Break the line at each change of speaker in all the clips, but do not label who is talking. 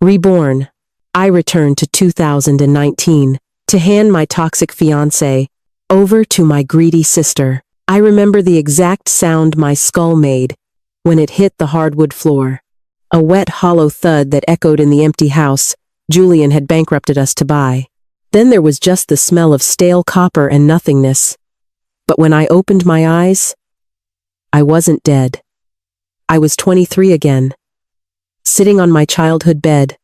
Reborn. I returned to 2019 to hand my toxic fiancé over to my greedy sister. I remember the exact sound my skull made when it hit the hardwood floor. A wet, hollow thud that echoed in the empty house Julian had bankrupted us to buy. Then there was just the smell of stale copper and nothingness. But when I opened my eyes, I wasn't dead. I was 23 again, sitting on my childhood bed,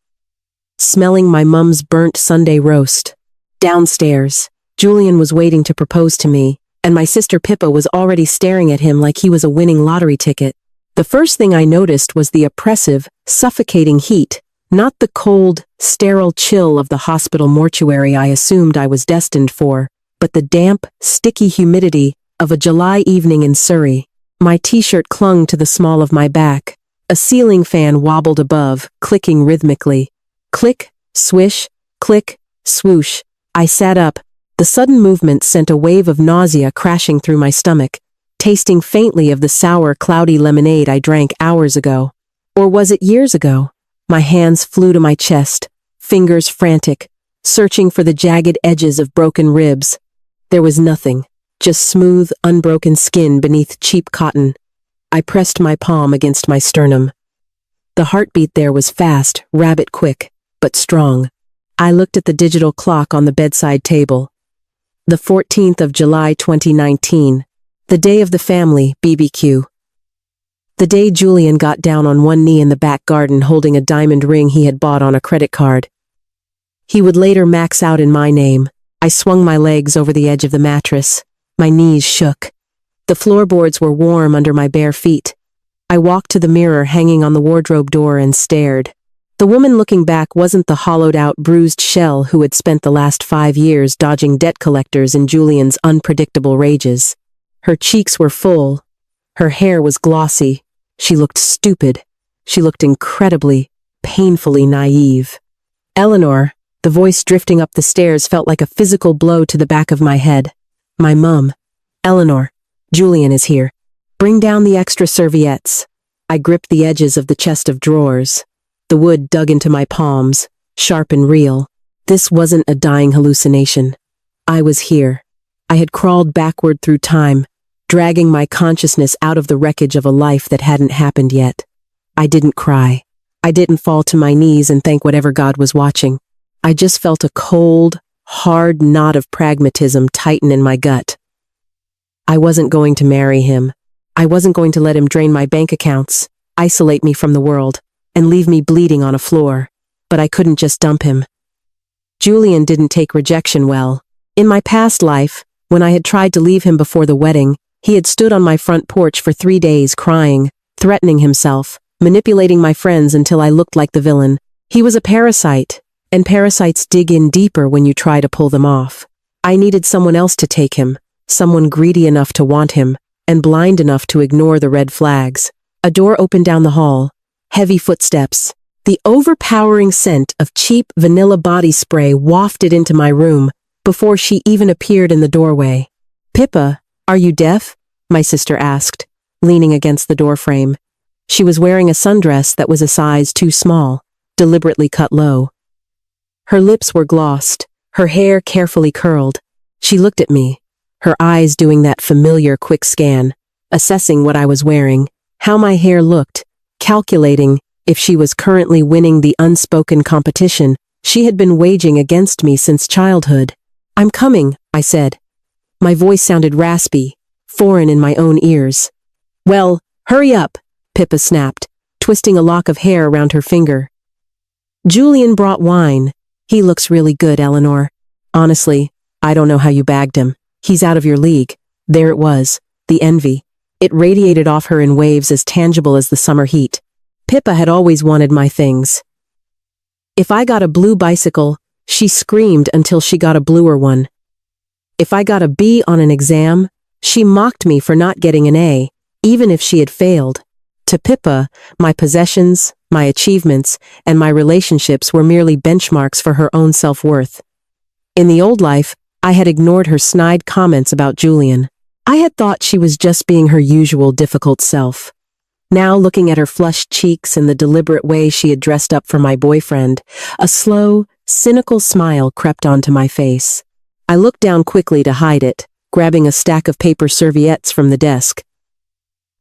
smelling my mum's burnt Sunday roast. Downstairs, Julian was waiting to propose to me, and my sister Pippa was already staring at him like he was a winning lottery ticket. The first thing I noticed was the oppressive, suffocating heat, not the cold, sterile chill of the hospital mortuary I assumed I was destined for, but the damp, sticky humidity of a July evening in Surrey. My t-shirt clung to the small of my back. A ceiling fan wobbled above, clicking rhythmically. Click, swish, click, swoosh. I sat up. The sudden movement sent a wave of nausea crashing through my stomach, tasting faintly of the sour, cloudy lemonade I drank hours ago. Or was it years ago? My hands flew to my chest, fingers frantic, searching for the jagged edges of broken ribs. There was nothing. Just smooth, unbroken skin beneath cheap cotton. I pressed my palm against my sternum. The heartbeat there was fast, rabbit quick, but strong. I looked at the digital clock on the bedside table. The 14th of July 2019, the day of the family BBQ. The day Julian got down on one knee in the back garden holding a diamond ring he had bought on a credit card. He would later max out in my name. I swung my legs over the edge of the mattress. My knees shook. The floorboards were warm under my bare feet. I walked to the mirror hanging on the wardrobe door and stared. The woman looking back wasn't the hollowed-out, bruised shell who had spent the last 5 years dodging debt collectors in Julian's unpredictable rages. Her cheeks were full. Her hair was glossy. She looked stupid. She looked incredibly, painfully naive. Eleanor, the voice drifting up the stairs, felt like a physical blow to the back of my head. My mum. Eleanor, Julian is here. Bring down the extra serviettes. I gripped the edges of the chest of drawers. The wood dug into my palms, sharp and real. This wasn't a dying hallucination. I was here. I had crawled backward through time, dragging my consciousness out of the wreckage of a life that hadn't happened yet. I didn't cry. I didn't fall to my knees and thank whatever God was watching. I just felt a cold, hard knot of pragmatism tighten in my gut. I wasn't going to marry him. I wasn't going to let him drain my bank accounts, isolate me from the world, and leave me bleeding on a floor. But I couldn't just dump him. Julian didn't take rejection well. In my past life, when I had tried to leave him before the wedding, he had stood on my front porch for 3 days crying, threatening himself, manipulating my friends until I looked like the villain. He was a parasite, and parasites dig in deeper when you try to pull them off. I needed someone else to take him, someone greedy enough to want him, and blind enough to ignore the red flags. A door opened down the hall. Heavy footsteps. The overpowering scent of cheap vanilla body spray wafted into my room before she even appeared in the doorway. Pippa, are you deaf? My sister asked, leaning against the doorframe. She was wearing a sundress that was a size too small, deliberately cut low. Her lips were glossed, her hair carefully curled. She looked at me, her eyes doing that familiar quick scan, assessing what I was wearing, how my hair looked, calculating if she was currently winning the unspoken competition she had been waging against me since childhood. I'm coming, I said. My voice sounded raspy, foreign in my own ears. Well, hurry up, Pippa snapped, twisting a lock of hair around her finger. Julian brought wine. He looks really good, Eleanor. Honestly, I don't know how you bagged him. He's out of your league. There it was, the envy. It radiated off her in waves as tangible as the summer heat. Pippa had always wanted my things. If I got a blue bicycle, she screamed until she got a bluer one. If I got a B on an exam, she mocked me for not getting an A, even if she had failed. To Pippa, my possessions, my achievements, and my relationships were merely benchmarks for her own self-worth. In the old life, I had ignored her snide comments about Julian. I had thought she was just being her usual difficult self. Now looking at her flushed cheeks and the deliberate way she had dressed up for my boyfriend, a slow, cynical smile crept onto my face. I looked down quickly to hide it, grabbing a stack of paper serviettes from the desk.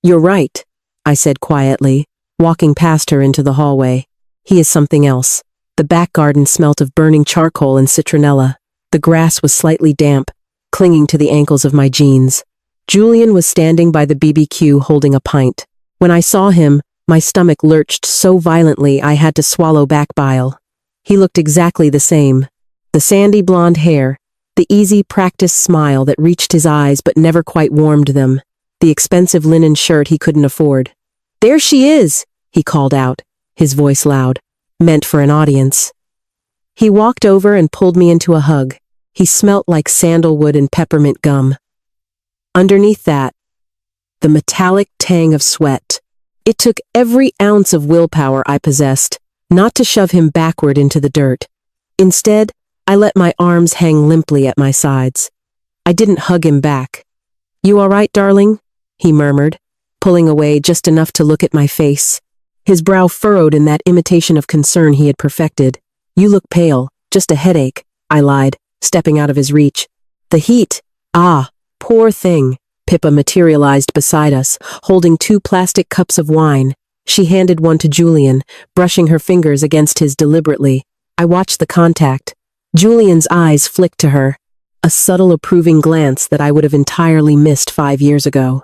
"You're right," I said quietly, walking past her into the hallway. "He is something else." The back garden smelt of burning charcoal and citronella. The grass was slightly damp, clinging to the ankles of my jeans. Julian was standing by the BBQ holding a pint. When I saw him, my stomach lurched so violently I had to swallow back bile. He looked exactly the same. The sandy blonde hair, the easy practiced smile that reached his eyes but never quite warmed them, the expensive linen shirt he couldn't afford. "There she is!" he called out, his voice loud, meant for an audience. He walked over and pulled me into a hug. He smelt like sandalwood and peppermint gum. Underneath that, the metallic tang of sweat. It took every ounce of willpower I possessed not to shove him backward into the dirt. Instead, I let my arms hang limply at my sides. I didn't hug him back. "You all right, darling?" he murmured, pulling away just enough to look at my face. His brow furrowed in that imitation of concern he had perfected. "You look pale, just a headache," I lied, stepping out of his reach. "The heat. Ah, poor thing." Pippa materialized beside us, holding 2 plastic cups of wine. She handed one to Julian, brushing her fingers against his deliberately. I watched the contact. Julian's eyes flicked to her, a subtle approving glance that I would have entirely missed 5 years ago.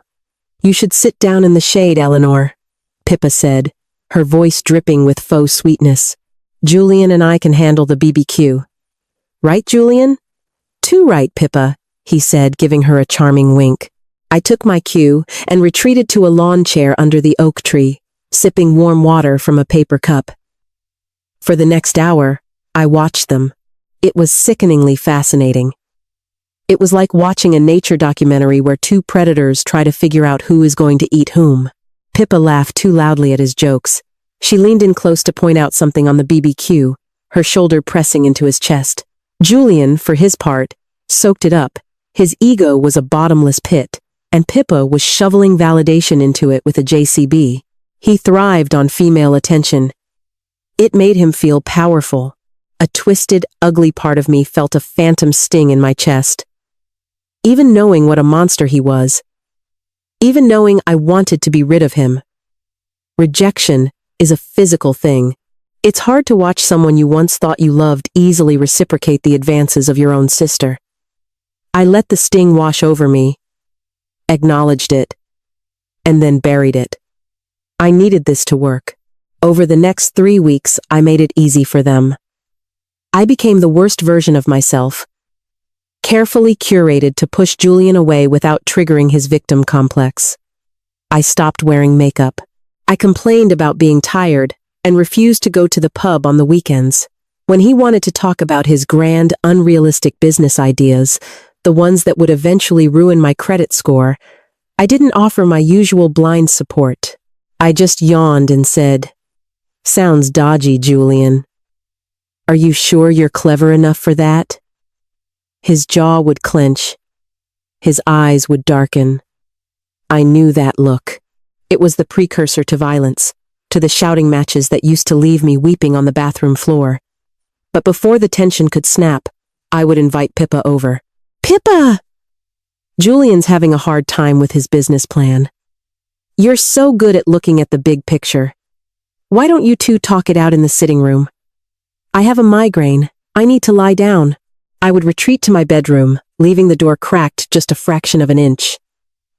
"You should sit down in the shade, Eleanor," Pippa said, her voice dripping with faux sweetness. "Julian and I can handle the BBQ. Right, Julian?" "Too right, Pippa," he said, giving her a charming wink. I took my cue and retreated to a lawn chair under the oak tree, sipping warm water from a paper cup. For the next hour, I watched them. It was sickeningly fascinating. It was like watching a nature documentary where 2 predators try to figure out who is going to eat whom. Pippa laughed too loudly at his jokes. She leaned in close to point out something on the BBQ, her shoulder pressing into his chest. Julian, for his part, soaked it up. His ego was a bottomless pit, and Pippa was shoveling validation into it with a JCB. He thrived on female attention. It made him feel powerful. A twisted, ugly part of me felt a phantom sting in my chest. Even knowing what a monster he was, even knowing I wanted to be rid of him. Rejection is a physical thing. It's hard to watch someone you once thought you loved easily reciprocate the advances of your own sister. I let the sting wash over me, acknowledged it, and then buried it. I needed this to work. Over the next 3 weeks, I made it easy for them. I became the worst version of myself, carefully curated to push Julian away without triggering his victim complex. I stopped wearing makeup. I complained about being tired and refused to go to the pub on the weekends. When he wanted to talk about his grand, unrealistic business ideas, the ones that would eventually ruin my credit score, I didn't offer my usual blind support. I just yawned and said, "Sounds dodgy, Julian. Are you sure you're clever enough for that?" His jaw would clench. His eyes would darken. I knew that look. It was the precursor to violence, to the shouting matches that used to leave me weeping on the bathroom floor. But before the tension could snap, I would invite Pippa over. "Pippa!" "Julian's having a hard time with his business plan. You're so good at looking at the big picture. Why don't you 2 talk it out in the sitting room?" "I have a migraine. I need to lie down." I would retreat to my bedroom, leaving the door cracked just a fraction of an inch.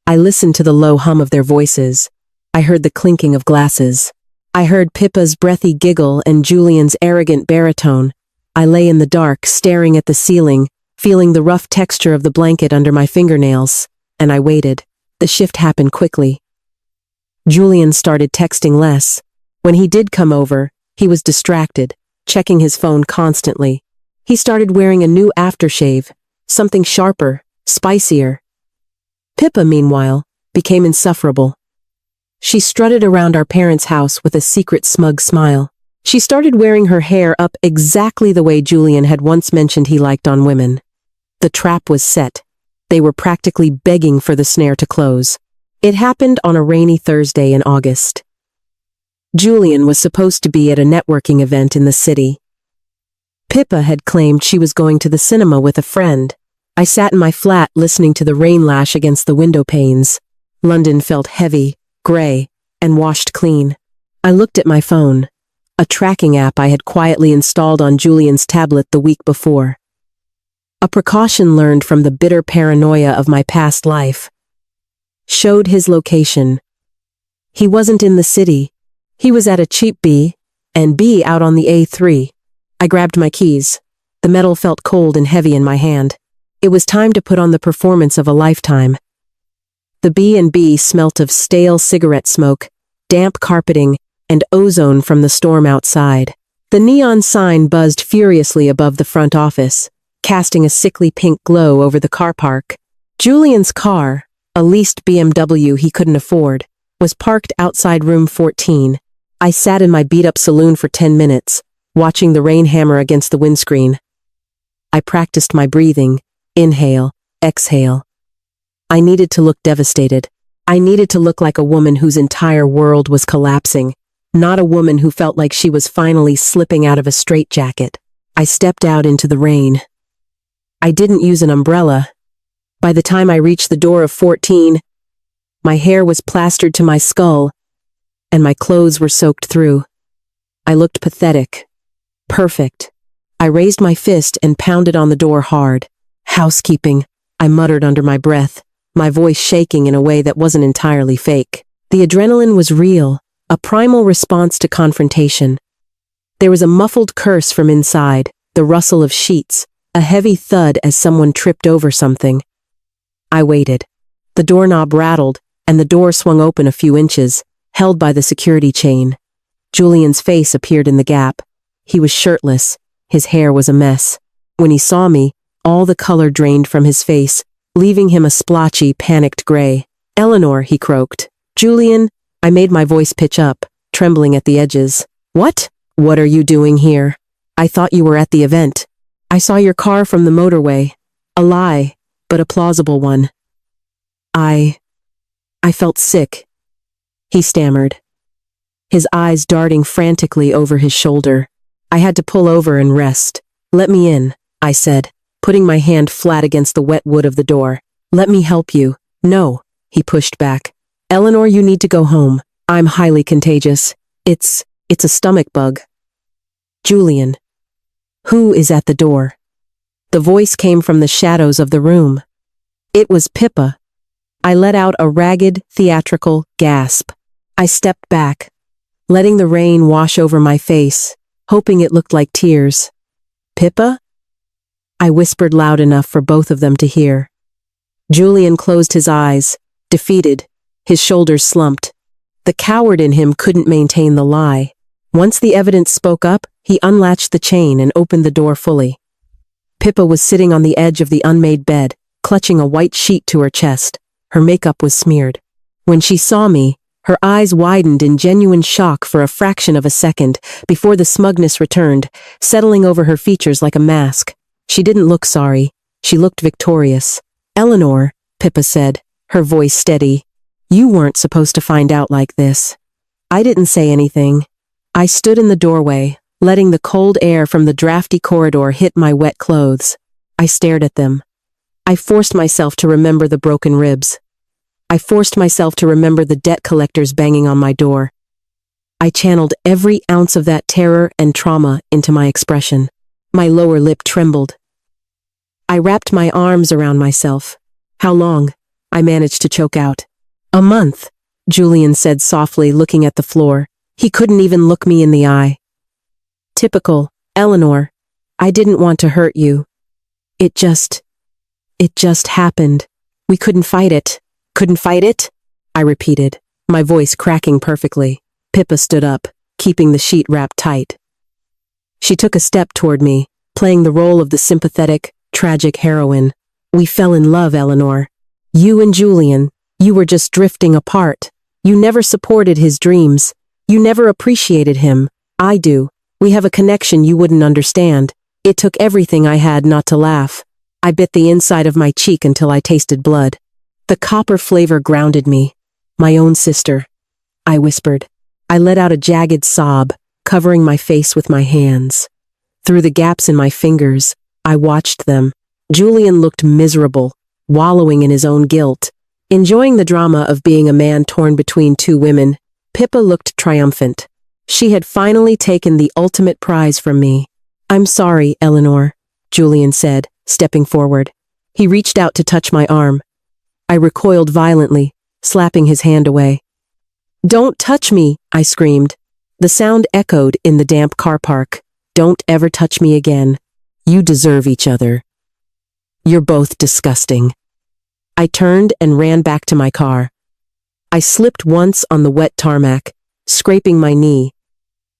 I listened to the low hum of their voices. I heard the clinking of glasses. I heard Pippa's breathy giggle and Julian's arrogant baritone. I lay in the dark, staring at the ceiling, feeling the rough texture of the blanket under my fingernails, and I waited. The shift happened quickly. Julian started texting less. When he did come over, he was distracted, checking his phone constantly. He started wearing a new aftershave, something sharper, spicier. Pippa, meanwhile, became insufferable. She strutted around our parents' house with a secret smug smile. She started wearing her hair up exactly the way Julian had once mentioned he liked on women. The trap was set. They were practically begging for the snare to close. It happened on a rainy Thursday in August. Julian was supposed to be at a networking event in the city. Pippa had claimed she was going to the cinema with a friend. I sat in my flat listening to the rain lash against the window panes. London felt heavy, gray, and washed clean. I looked at my phone, a tracking app I had quietly installed on Julian's tablet the week before. A precaution learned from the bitter paranoia of my past life. Showed his location. He wasn't in the city. He was at a cheap B&B out on the A3. I grabbed my keys. The metal felt cold and heavy in my hand. It was time to put on the performance of a lifetime. The B&B smelt of stale cigarette smoke, damp carpeting, and ozone from the storm outside. The neon sign buzzed furiously above the front office, casting a sickly pink glow over the car park. Julian's car, a leased BMW he couldn't afford, was parked outside room 14. I sat in my beat-up saloon for 10 minutes, watching the rain hammer against the windscreen. I practiced my breathing, inhale, exhale. I needed to look devastated. I needed to look like a woman whose entire world was collapsing, not a woman who felt like she was finally slipping out of a straitjacket. I stepped out into the rain. I didn't use an umbrella. By the time I reached the door of 14, my hair was plastered to my skull, and my clothes were soaked through. I looked pathetic. Perfect. I raised my fist and pounded on the door hard. Housekeeping, I muttered under my breath, my voice shaking in a way that wasn't entirely fake. The adrenaline was real, a primal response to confrontation. There was a muffled curse from inside, the rustle of sheets, a heavy thud as someone tripped over something. I waited. The doorknob rattled, and the door swung open a few inches, held by the security chain. Julian's face appeared in the gap. He was shirtless. His hair was a mess. When he saw me, all the color drained from his face, leaving him a splotchy, panicked gray. "Eleanor," he croaked. "Julian," I made my voice pitch up, trembling at the edges. "What? What are you doing here? I thought you were at the event. I saw your car from the motorway. A lie, but a plausible one." I felt sick. He stammered, his eyes darting frantically over his shoulder. I had to pull over and rest. "Let me in," I said, putting my hand flat against the wet wood of the door. "Let me help you." "No," he pushed back. "Eleanor, you need to go home. I'm highly contagious. It's a stomach bug." "Julian, who is at the door?" The voice came from the shadows of the room. It was Pippa. I let out a ragged, theatrical gasp. I stepped back, letting the rain wash over my face, hoping it looked like tears. "Pippa?" I whispered loud enough for both of them to hear. Julian closed his eyes, defeated, his shoulders slumped. The coward in him couldn't maintain the lie. Once the evidence spoke up, he unlatched the chain and opened the door fully. Pippa was sitting on the edge of the unmade bed, clutching a white sheet to her chest. Her makeup was smeared. When she saw me, her eyes widened in genuine shock for a fraction of a second before the smugness returned, settling over her features like a mask. She didn't look sorry. She looked victorious. "Eleanor," Pippa said, her voice steady, "you weren't supposed to find out like this." I didn't say anything. I stood in the doorway, letting the cold air from the drafty corridor hit my wet clothes. I stared at them. I forced myself to remember the broken ribs. I forced myself to remember the debt collectors banging on my door. I channeled every ounce of that terror and trauma into my expression. My lower lip trembled. I wrapped my arms around myself. "How long?" I managed to choke out. "A month," Julian said softly, looking at the floor. He couldn't even look me in the eye. "Typical, Eleanor. I didn't want to hurt you. It just happened. We couldn't fight it." "Couldn't fight it?" I repeated, my voice cracking perfectly. Pippa stood up, keeping the sheet wrapped tight. She took a step toward me, playing the role of the sympathetic, tragic heroine. "We fell in love, Eleanor. You and Julian, you were just drifting apart. You never supported his dreams. You never appreciated him. I do. We have a connection you wouldn't understand. It took everything I had not to laugh." I bit the inside of my cheek until I tasted blood. The copper flavor grounded me. My own sister, I whispered. I let out a jagged sob, covering my face with my hands. Through the gaps in my fingers, I watched them. Julian looked miserable, wallowing in his own guilt. Enjoying the drama of being a man torn between two women, Pippa looked triumphant. She had finally taken the ultimate prize from me. I'm sorry, Eleanor, Julian said, stepping forward. He reached out to touch my arm. I recoiled violently, slapping his hand away. Don't touch me, I screamed. The sound echoed in the damp car park. Don't ever touch me again. You deserve each other. You're both disgusting. I turned and ran back to my car. I slipped once on the wet tarmac, scraping my knee,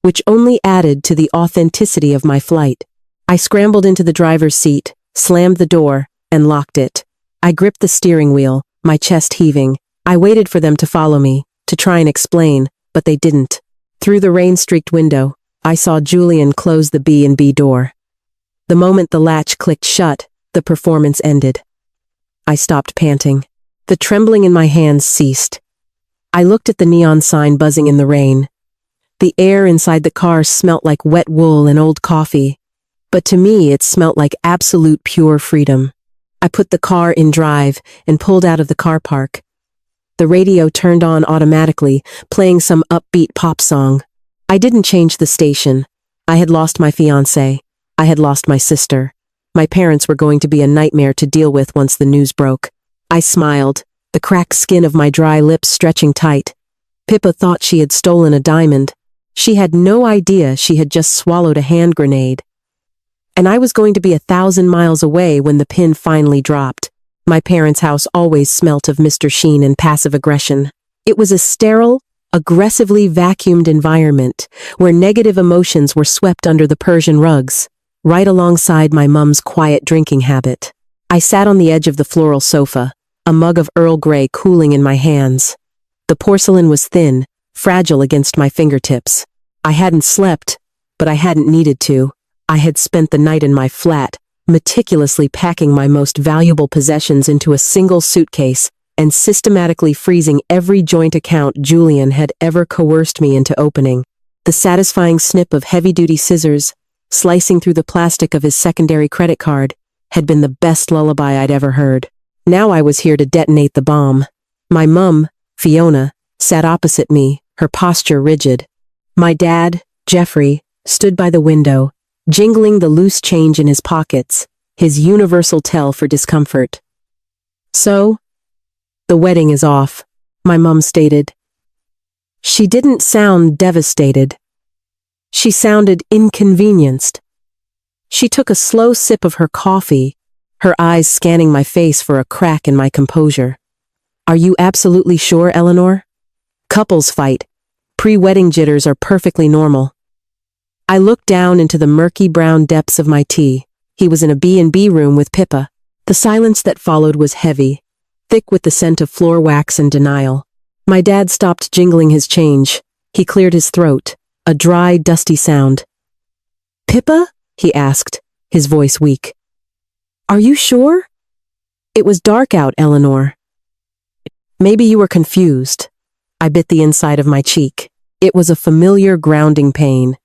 which only added to the authenticity of my flight. I scrambled into the driver's seat, slammed the door, and locked it. I gripped the steering wheel, my chest heaving. I waited for them to follow me, to try and explain, but they didn't. Through the rain-streaked window, I saw Julian close the B&B door. The moment the latch clicked shut, the performance ended. I stopped panting. The trembling in my hands ceased. I looked at the neon sign buzzing in the rain. The air inside the car smelt like wet wool and old coffee, but to me it smelt like absolute pure freedom. I put the car in drive and pulled out of the car park. The radio turned on automatically, playing some upbeat pop song. I didn't change the station. I had lost my fiancé. I had lost my sister. My parents were going to be a nightmare to deal with once the news broke. I smiled, the cracked skin of my dry lips stretching tight. Pippa thought she had stolen a diamond. She had no idea she had just swallowed a hand grenade. And I was going to be 1,000 miles away when the pin finally dropped. My parents' house always smelt of Mr. Sheen and passive aggression. It was a sterile, aggressively vacuumed environment where negative emotions were swept under the Persian rugs, right alongside my mum's quiet drinking habit. I sat on the edge of the floral sofa, a mug of Earl Grey cooling in my hands. The porcelain was thin, fragile against my fingertips. I hadn't slept, but I hadn't needed to. I had spent the night in my flat, meticulously packing my most valuable possessions into a single suitcase and systematically freezing every joint account Julian had ever coerced me into opening. The satisfying snip of heavy-duty scissors, slicing through the plastic of his secondary credit card, had been the best lullaby I'd ever heard. Now I was here to detonate the bomb. My mum, Fiona, sat opposite me, her posture rigid. My dad, Jeffrey, stood by the window, jingling the loose change in his pockets, his universal tell for discomfort. So, the wedding is off, my mum stated. She didn't sound devastated. She sounded inconvenienced. She took a slow sip of her coffee, her eyes scanning my face for a crack in my composure. Are you absolutely sure, Eleanor? Couples fight. Pre-wedding jitters are perfectly normal. I looked down into the murky brown depths of my tea. He was in a B&B room with Pippa. The silence that followed was heavy, thick with the scent of floor wax and denial. My dad stopped jingling his change. He cleared his throat, a dry, dusty sound. Pippa? He asked, his voice weak. Are you sure? It was dark out, Eleanor. Maybe you were confused. I bit the inside of my cheek. It was a familiar grounding pain.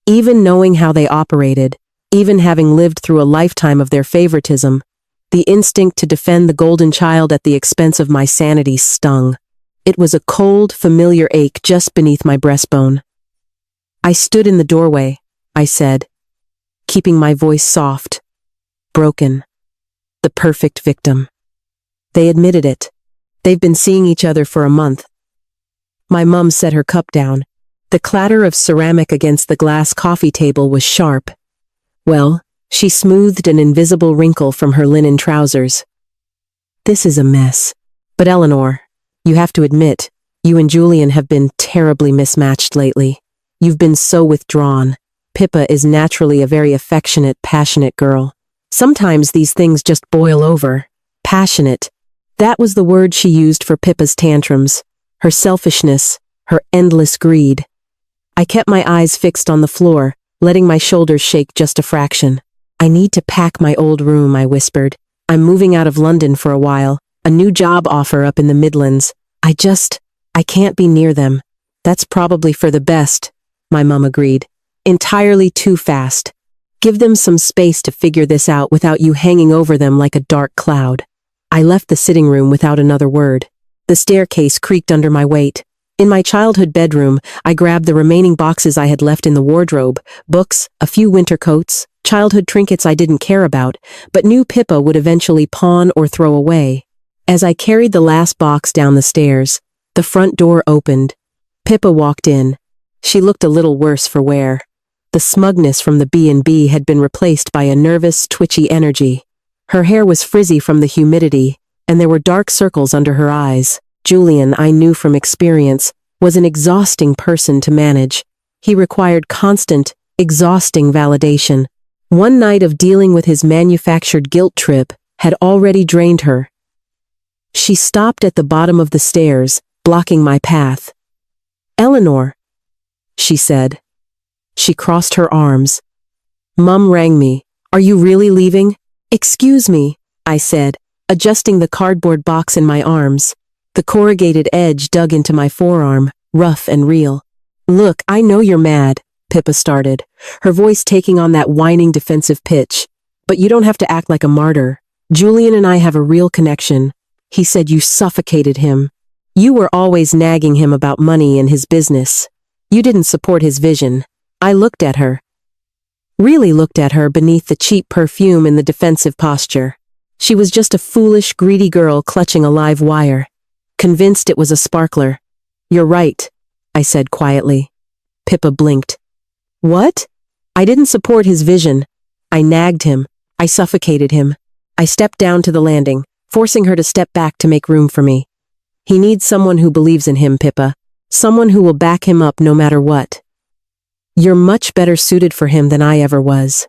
Even knowing how they operated, even having lived through a lifetime of their favoritism, the instinct to defend the golden child at the expense of my sanity stung. It was a cold, familiar ache just beneath my breastbone. I stood in the doorway, I said, keeping my voice soft, broken. The perfect victim. They admitted it. They've been seeing each other for a month. My mum set her cup down. The clatter of ceramic against the glass coffee table was sharp. Well, she smoothed an invisible wrinkle from her linen trousers. This is a mess. But Eleanor, you have to admit, you and Julian have been terribly mismatched lately. You've been so withdrawn. Pippa is naturally a very affectionate, passionate girl. Sometimes these things just boil over. Passionate. That was the word she used for Pippa's tantrums, her selfishness, her endless greed. I kept my eyes fixed on the floor, letting my shoulders shake just a fraction. I need to pack my old room, I whispered. I'm moving out of London for a while, a new job offer up in the Midlands. I can't be near them. That's probably for the best, my mum agreed. Entirely too fast. Give them some space to figure this out without you hanging over them like a dark cloud. I left the sitting room without another word. The staircase creaked under my weight. In my childhood bedroom, I grabbed the remaining boxes I had left in the wardrobe, books, a few winter coats, childhood trinkets I didn't care about, but knew Pippa would eventually pawn or throw away. As I carried the last box down the stairs, the front door opened. Pippa walked in. She looked a little worse for wear. The smugness from the B&B had been replaced by a nervous, twitchy energy. Her hair was frizzy from the humidity, and there were dark circles under her eyes. Julian, I knew from experience, was an exhausting person to manage. He required constant, exhausting validation. One night of dealing with his manufactured guilt trip had already drained her. She stopped at the bottom of the stairs, blocking my path. "Eleanor," she said. She crossed her arms. "Mum rang me. Are you really leaving?" "Excuse me," I said, adjusting the cardboard box in my arms. The corrugated edge dug into my forearm, rough and real. "Look, I know you're mad," Pippa started, her voice taking on that whining defensive pitch. "But you don't have to act like a martyr. Julian and I have a real connection. He said you suffocated him. You were always nagging him about money and his business. You didn't support his vision." I looked at her. Really looked at her beneath the cheap perfume in the defensive posture. She was just a foolish, greedy girl clutching a live wire. Convinced it was a sparkler. "You're right," I said quietly. Pippa blinked. "What?" "I didn't support his vision. I nagged him. I suffocated him." I stepped down to the landing, forcing her to step back to make room for me. "He needs someone who believes in him, Pippa. Someone who will back him up no matter what. You're much better suited for him than I ever was."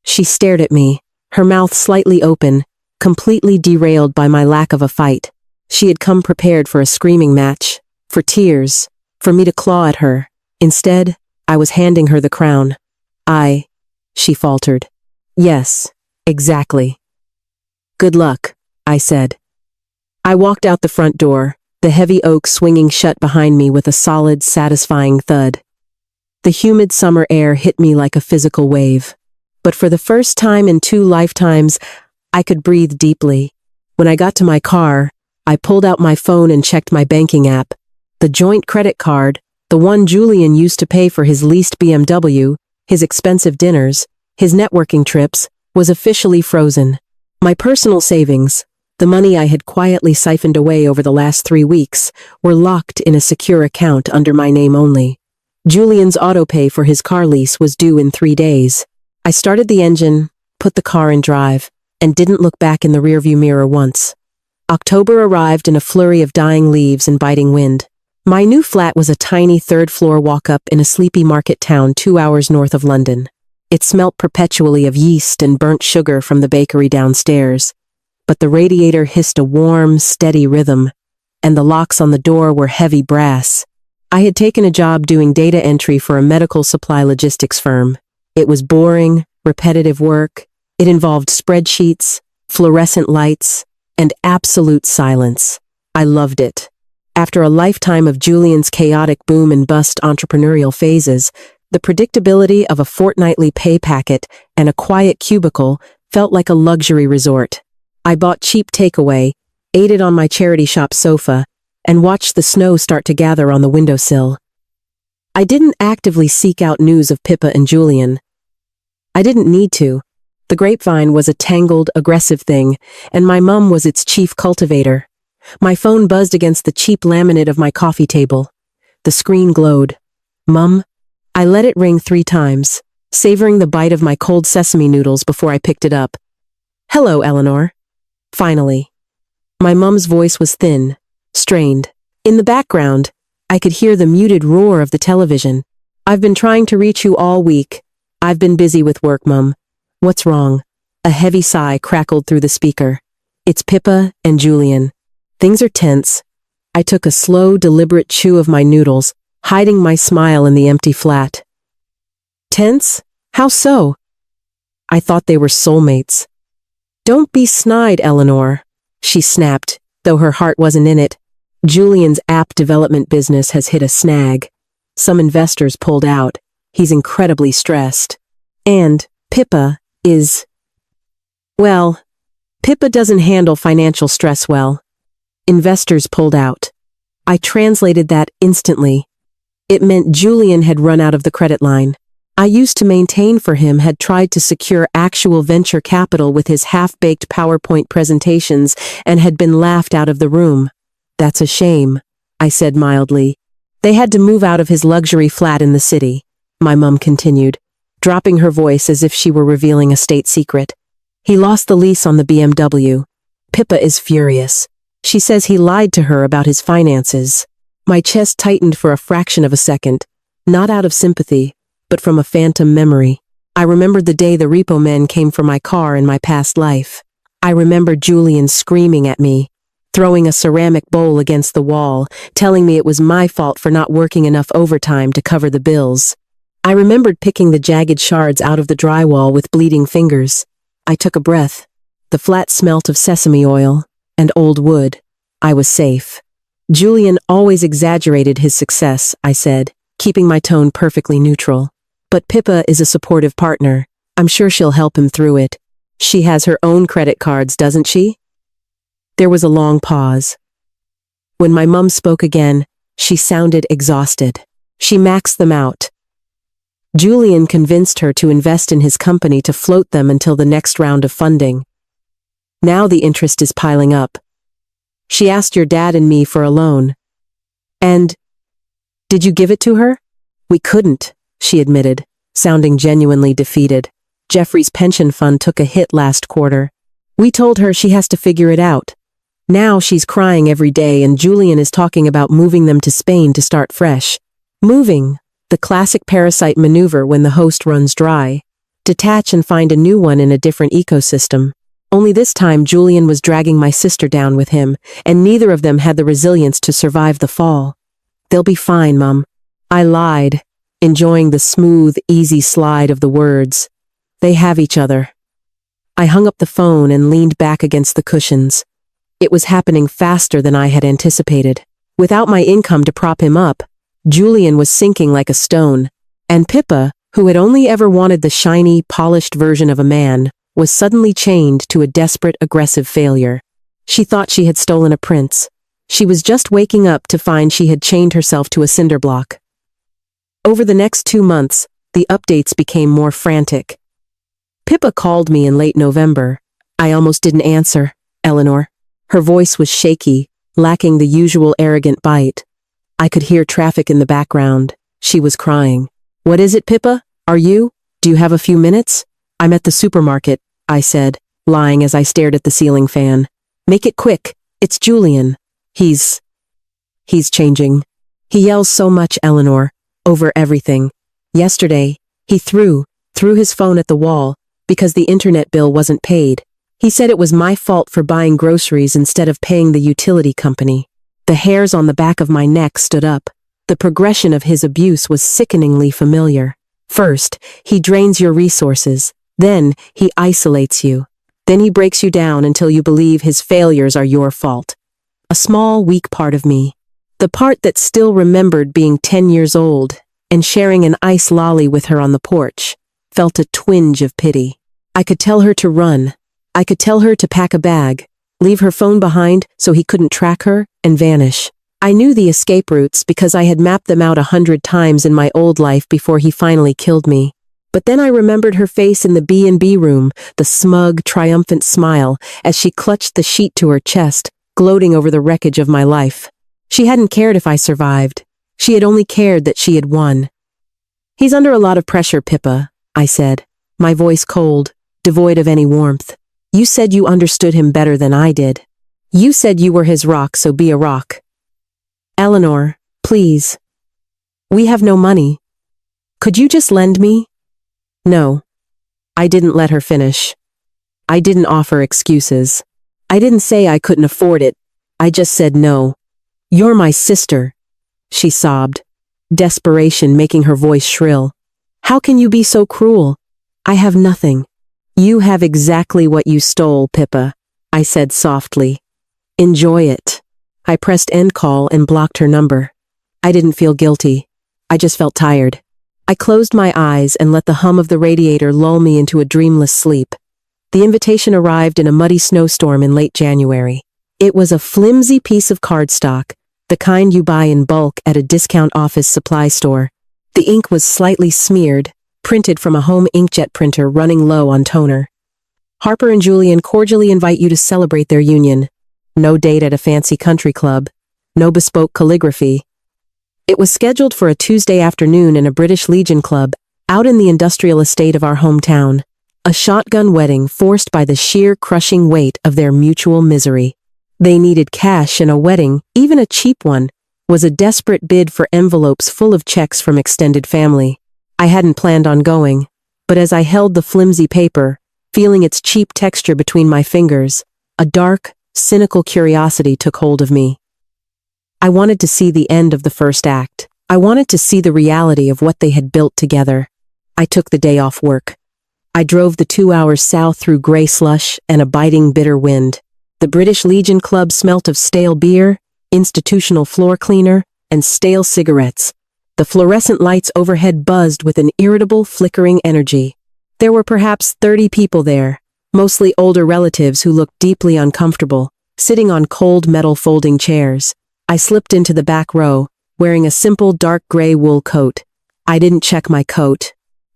She stared at me, her mouth slightly open, completely derailed by my lack of a fight. She had come prepared for a screaming match, for tears, for me to claw at her. Instead, I was handing her the crown. She faltered. "Yes, exactly." "Good luck," I said. I walked out the front door, the heavy oak swinging shut behind me with a solid, satisfying thud. The humid summer air hit me like a physical wave. But for the first time in 2 lifetimes, I could breathe deeply. When I got to my car, I pulled out my phone and checked my banking app. The joint credit card, the one Julian used to pay for his leased BMW, his expensive dinners, his networking trips, was officially frozen. My personal savings, the money I had quietly siphoned away over the last 3 weeks, were locked in a secure account under my name only. Julian's autopay for his car lease was due in 3 days. I started the engine, put the car in drive, and didn't look back in the rearview mirror once. October arrived in a flurry of dying leaves and biting wind. My new flat was a tiny 3rd-floor walk-up in a sleepy market town 2 hours north of London. It smelt perpetually of yeast and burnt sugar from the bakery downstairs, but the radiator hissed a warm, steady rhythm, and the locks on the door were heavy brass. I had taken a job doing data entry for a medical supply logistics firm. It was boring, repetitive work. It involved spreadsheets, fluorescent lights, and absolute silence. I loved it. After a lifetime of Julian's chaotic boom and bust entrepreneurial phases, the predictability of a fortnightly pay packet and a quiet cubicle felt like a luxury resort. I bought cheap takeaway, ate it on my charity shop sofa, and watched the snow start to gather on the windowsill. I didn't actively seek out news of Pippa and Julian. I didn't need to. The grapevine was a tangled, aggressive thing, and my mum was its chief cultivator. My phone buzzed against the cheap laminate of my coffee table. The screen glowed. "Mum?" I let it ring 3 times, savoring the bite of my cold sesame noodles before I picked it up. "Hello, Eleanor." Finally. My mum's voice was thin, strained. In the background, I could hear the muted roar of the television. "I've been trying to reach you all week. I've been busy with work, Mum." "What's wrong?" A heavy sigh crackled through the speaker. "It's Pippa and Julian. Things are tense." I took a slow, deliberate chew of my noodles, hiding my smile in the empty flat. "Tense? How so?" "I thought they were soulmates." "Don't be snide, Eleanor," she snapped, though her heart wasn't in it. Julian's app development business has hit a snag. Some investors pulled out. He's incredibly stressed. And Pippa is... Well, Pippa doesn't handle financial stress well. Investors pulled out. I translated that instantly. It meant Julian had run out of the credit line I used to maintain for him, had tried to secure actual venture capital with his half-baked PowerPoint presentations, and had been laughed out of the room. That's a shame, I said mildly. They had to move out of his luxury flat in the city, my mum continued, dropping her voice as if she were revealing a state secret. He lost the lease on the BMW. Pippa is furious. She says he lied to her about his finances. My chest tightened for a fraction of a second, not out of sympathy, but from a phantom memory. I remembered the day the repo men came for my car in my past life. I remembered Julian screaming at me, throwing a ceramic bowl against the wall, telling me it was my fault for not working enough overtime to cover the bills. I remembered picking the jagged shards out of the drywall with bleeding fingers. I took a breath. The flat smelt of sesame oil and old wood. I was safe. Julian always exaggerated his success, I said, keeping my tone perfectly neutral. But Pippa is a supportive partner. I'm sure she'll help him through it. She has her own credit cards, doesn't she? There was a long pause. When my mum spoke again, she sounded exhausted. She maxed them out. Julian convinced her to invest in his company to float them until the next round of funding. Now the interest is piling up. She asked your dad and me for a loan. And did you give it to her? We couldn't, she admitted, sounding genuinely defeated. Jeffrey's pension fund took a hit last quarter. We told her she has to figure it out. Now she's crying every day, and Julian is talking about moving them to Spain to start fresh. Moving, the classic parasite maneuver when the host runs dry. Detach and find a new one in a different ecosystem. Only this time Julian was dragging my sister down with him, and neither of them had the resilience to survive the fall. They'll be fine, Mum. I lied, enjoying the smooth, easy slide of the words. They have each other. I hung up the phone and leaned back against the cushions. It was happening faster than I had anticipated. Without my income to prop him up, Julian was sinking like a stone, and Pippa, who had only ever wanted the shiny, polished version of a man, was suddenly chained to a desperate, aggressive failure. She thought she had stolen a prince. She was just waking up to find she had chained herself to a cinder block. Over the next 2 months, the updates became more frantic. Pippa called me in late November. I almost didn't answer, Eleanor. Her voice was shaky, lacking the usual arrogant bite. I could hear traffic in the background. She was crying. What is it, Pippa? Do you have a few minutes? I'm at the supermarket, I said, lying as I stared at the ceiling fan. Make it quick. It's Julian. He's changing. He yells so much, Eleanor, over everything. Yesterday, he threw his phone at the wall because the internet bill wasn't paid. He said it was my fault for buying groceries instead of paying the utility company. The hairs on the back of my neck stood up. The progression of his abuse was sickeningly familiar. First, he drains your resources. Then, he isolates you. Then he breaks you down until you believe his failures are your fault. A small, weak part of me. The part that still remembered being 10 years old and sharing an ice lolly with her on the porch, felt a twinge of pity. I could tell her to run. I could tell her to pack a bag, leave her phone behind so he couldn't track her, and vanish. I knew the escape routes because I had mapped them out 100 times in my old life before he finally killed me. But then I remembered her face in the B&B room, the smug, triumphant smile as she clutched the sheet to her chest, gloating over the wreckage of my life. She hadn't cared if I survived. She had only cared that she had won. He's under a lot of pressure, Pippa, I said, my voice cold, devoid of any warmth. You said you understood him better than I did. You said you were his rock, so be a rock. Eleanor, please. We have no money. Could you just lend me? No. I didn't let her finish. I didn't offer excuses. I didn't say I couldn't afford it. I just said no. You're my sister, she sobbed, desperation making her voice shrill. How can you be so cruel? I have nothing. You have exactly what you stole, Pippa, I said softly. Enjoy it. I pressed end call and blocked her number. I didn't feel guilty. I just felt tired. I closed my eyes and let the hum of the radiator lull me into a dreamless sleep. The invitation arrived in a muddy snowstorm in late January. It was a flimsy piece of cardstock, the kind you buy in bulk at a discount office supply store. The ink was slightly smeared, printed from a home inkjet printer running low on toner. Harper and Julian cordially invite you to celebrate their union. No date at a fancy country club. No bespoke calligraphy. It was scheduled for a Tuesday afternoon in a British Legion club, out in the industrial estate of our hometown. A shotgun wedding forced by the sheer crushing weight of their mutual misery. They needed cash, and a wedding, even a cheap one, was a desperate bid for envelopes full of checks from extended family. I hadn't planned on going, but as I held the flimsy paper, feeling its cheap texture between my fingers, a dark, cynical curiosity took hold of me. I wanted to see the end of the first act. I wanted to see the reality of what they had built together. I took the day off work. I drove the 2 hours south through gray slush and a biting bitter wind. The British Legion Club smelt of stale beer, institutional floor cleaner, and stale cigarettes. The fluorescent lights overhead buzzed with an irritable, flickering energy. There were perhaps 30 people there, mostly older relatives who looked deeply uncomfortable, sitting on cold metal folding chairs. I slipped into the back row, wearing a simple dark gray wool coat. I didn't check my coat.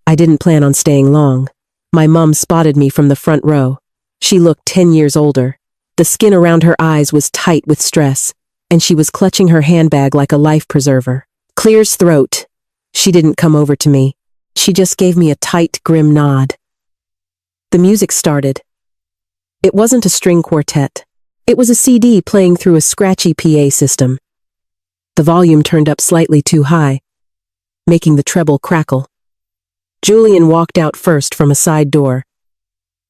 I didn't plan on staying long. My mum spotted me from the front row. She looked 10 years older. The skin around her eyes was tight with stress, and she was clutching her handbag like a life preserver. Clear's throat. She didn't come over to me. She just gave me a tight, grim nod. The music started. It wasn't a string quartet. It was a CD playing through a scratchy PA system. The volume turned up slightly too high, making the treble crackle. Julian walked out first from a side door.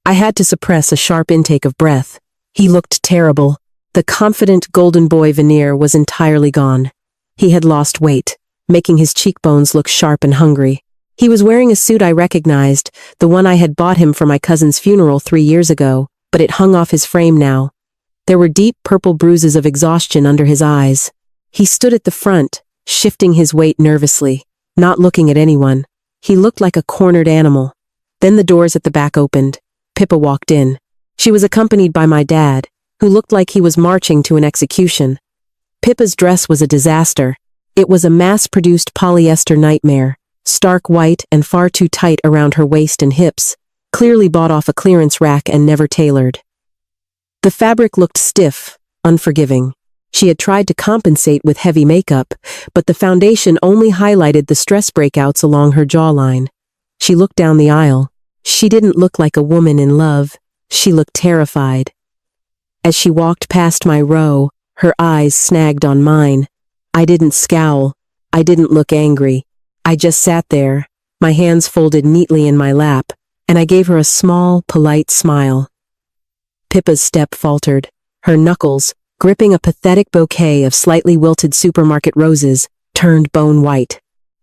I had to suppress a sharp intake of breath. He looked terrible. The confident golden boy veneer was entirely gone. He had lost weight, making his cheekbones look sharp and hungry. He was wearing a suit I recognized, the one I had bought him for my cousin's funeral 3 years ago, but it hung off his frame now. There were deep purple bruises of exhaustion under his eyes. He stood at the front, shifting his weight nervously, not looking at anyone. He looked like a cornered animal. Then the doors at the back opened. Pippa walked in. She was accompanied by my dad, who looked like he was marching to an execution. Pippa's dress was a disaster. It was a mass-produced polyester nightmare, stark white and far too tight around her waist and hips, clearly bought off a clearance rack and never tailored. The fabric looked stiff, unforgiving. She had tried to compensate with heavy makeup, but the foundation only highlighted the stress breakouts along her jawline. She looked down the aisle. She didn't look like a woman in love. She looked terrified. As she walked past my row, her eyes snagged on mine. I didn't scowl. I didn't look angry. I just sat there, my hands folded neatly in my lap, and I gave her a small, polite smile. Pippa's step faltered. Her knuckles, gripping a pathetic bouquet of slightly wilted supermarket roses, turned bone white.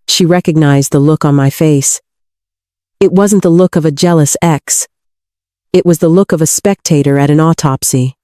She recognized the look on my face. It wasn't the look of a jealous ex. It was the look of a spectator at an autopsy.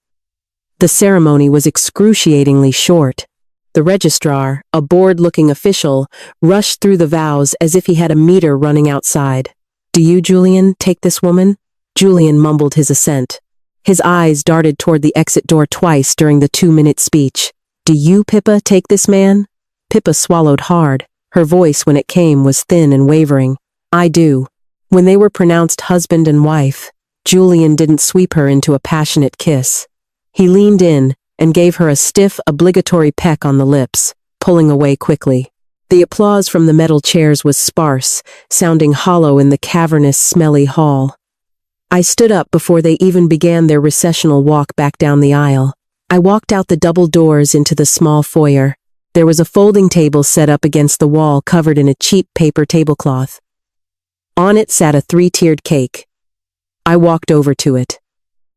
The ceremony was excruciatingly short. The registrar, a bored-looking official, rushed through the vows as if he had a meter running outside. "Do you, Julian, take this woman?" Julian mumbled his assent. His eyes darted toward the exit door twice during the 2-minute speech. "Do you, Pippa, take this man?" Pippa swallowed hard. Her voice, when it came, was thin and wavering. "I do." When they were pronounced husband and wife, Julian didn't sweep her into a passionate kiss. He leaned in and gave her a stiff, obligatory peck on the lips, pulling away quickly. The applause from the metal chairs was sparse, sounding hollow in the cavernous, smelly hall. I stood up before they even began their recessional walk back down the aisle. I walked out the double doors into the small foyer. There was a folding table set up against the wall covered in a cheap paper tablecloth. On it sat a 3-tiered cake. I walked over to it.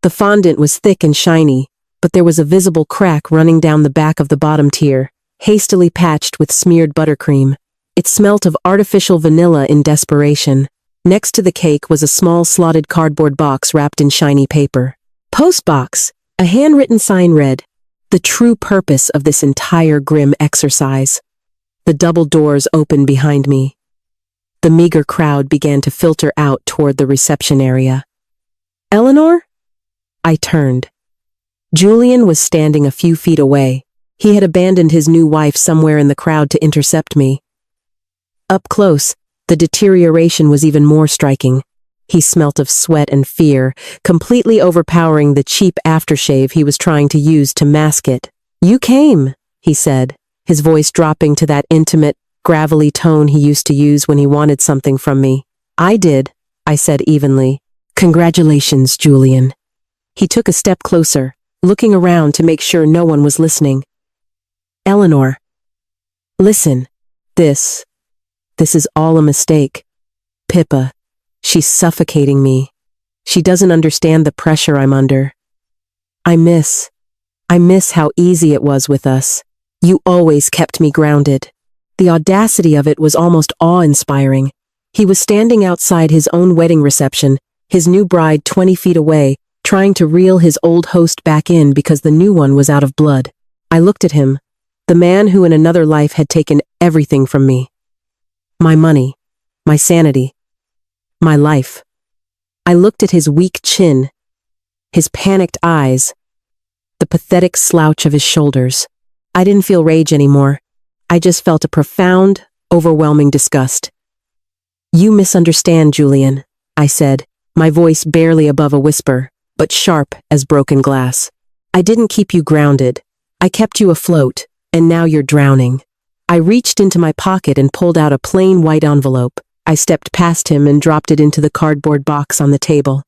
The fondant was thick and shiny, but there was a visible crack running down the back of the bottom tier, hastily patched with smeared buttercream. It smelt of artificial vanilla in desperation. Next to the cake was a small slotted cardboard box wrapped in shiny paper. "Post box," a handwritten sign read. The true purpose of this entire grim exercise. The double doors opened behind me. The meager crowd began to filter out toward the reception area. Eleanor? I turned. Julian was standing a few feet away. He had abandoned his new wife somewhere in the crowd to intercept me. Up close, the deterioration was even more striking. He smelt of sweat and fear, completely overpowering the cheap aftershave he was trying to use to mask it. "You came," he said, his voice dropping to that intimate, gravelly tone he used to use when he wanted something from me. "I did," I said evenly. "Congratulations, Julian." He took a step closer, looking around to make sure no one was listening. "Eleanor, listen, this is all a mistake. Pippa, she's suffocating me. She doesn't understand the pressure I'm under. I miss how easy it was with us. You always kept me grounded." The audacity of it was almost awe-inspiring. He was standing outside his own wedding reception, his new bride 20 feet away, trying to reel his old host back in because the new one was out of blood. I looked at him, the man who in another life had taken everything from me. My money, my sanity, my life. I looked at his weak chin, his panicked eyes, the pathetic slouch of his shoulders. I didn't feel rage anymore. I just felt a profound, overwhelming disgust. "You misunderstand, Julian," I said, my voice barely above a whisper, but sharp as broken glass. "I didn't keep you grounded. I kept you afloat, and now you're drowning." I reached into my pocket and pulled out a plain white envelope. I stepped past him and dropped it into the cardboard box on the table.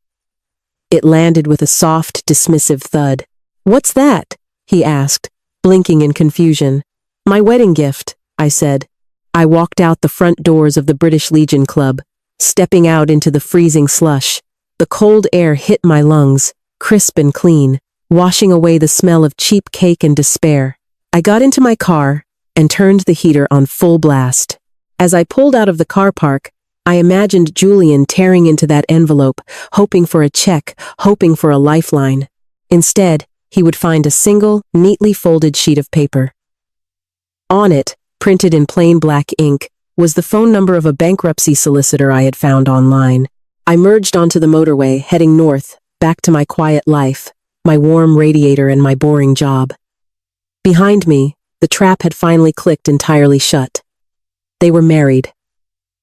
It landed with a soft, dismissive thud. "What's that?" he asked, blinking in confusion. "My wedding gift," I said. I walked out the front doors of the British Legion Club, stepping out into the freezing slush. The cold air hit my lungs, crisp and clean, washing away the smell of cheap cake and despair. I got into my car and turned the heater on full blast. As I pulled out of the car park, I imagined Julian tearing into that envelope, hoping for a check, hoping for a lifeline. Instead, he would find a single, neatly folded sheet of paper. On it, printed in plain black ink, was the phone number of a bankruptcy solicitor I had found online. I merged onto the motorway, heading north, back to my quiet life, my warm radiator and my boring job. Behind me, the trap had finally clicked entirely shut. They were married.